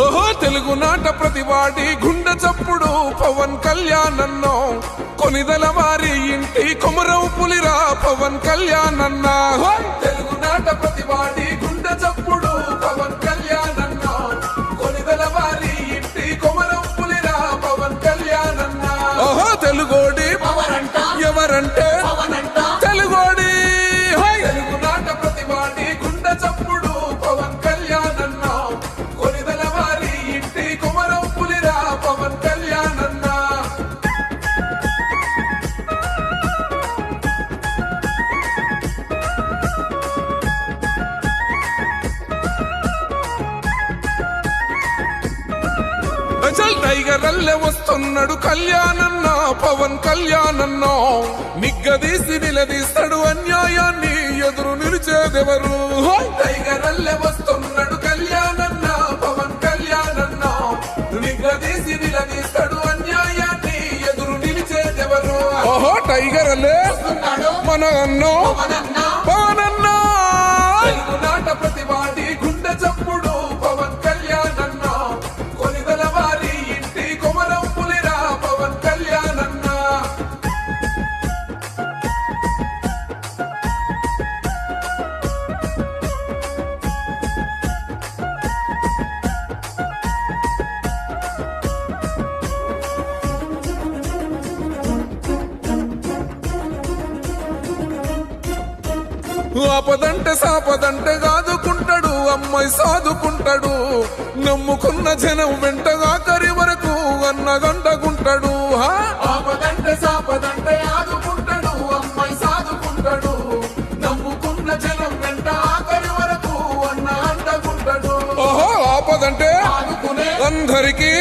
ఓహో తెలుగునాట ప్రతివాడి గుండె చప్పుడు పవన్ కళ్యాణ్ అన్నో కొనిదల వారి ఇంటి కొమరవు పులిరా పవన్ కళ్యాణ్ అన్న తెలుగునాట ప్రతివాడి గుండె చప్పుడు పవన్ కళ్యాణ్ అన్నో కొనిదల వారి ఇంటి కొమరవు పులిరా పవన్ కళ్యాణ్ అన్న ఓహో తెలుగోడి ఎవరంటే తెలుగోడి తెలుగునాట ప్రతివాడి గుండె చప్పుడు పవన్ కళ్యాణ్ అన్నో కొనిదల వారి ఇంటి కొమరవు పులిరా పవన్ కళ్యాణ్ అన్న అచల్ టైగర్ అల్లె వస్తున్నాడు కళ్యాణన్న పవన్ కళ్యాణన్న నిగ్గదీసి నిలదీస్తాడు అన్యాయాన్ని ఎదురు నిలిచేదెవరు టైగర్ అల్లె వస్తున్నాడు కళ్యాణన్న పవన్ కళ్యాణన్న నిగ్గదీసి నిలదీస్తాడు అన్యాయాన్ని ఎదురు నిలిచేదెవరు ఓహో టైగర్ అల్లె మన అన్నో పవన్ అన్న తెలుగునాట ప్రతివాడి గుండె చప్పుడు పవన్ కళ్యాణ్ అన్న కొనిదల వారి ఇంటి కొమరం పులిరా పవన్ కళ్యాణ్ అన్న ఆపదంటే సాపదంటే కాదుకుంటాడు అమ్మాయి సాదుకుంటాడు నమ్ముకున్న జనం వెంటగా కరి వరకు అన్నగంటకుంటాడు ఆపదంటే సాపదంటే ఆదుకుంటాడు అమ్మాయి సాదుకుంటాడు నమ్ముకున్న జనం వెంట ఆఖరి వరకు అన్న అంటకుంటాడు ఓహో ఆపదంటే అందరికీ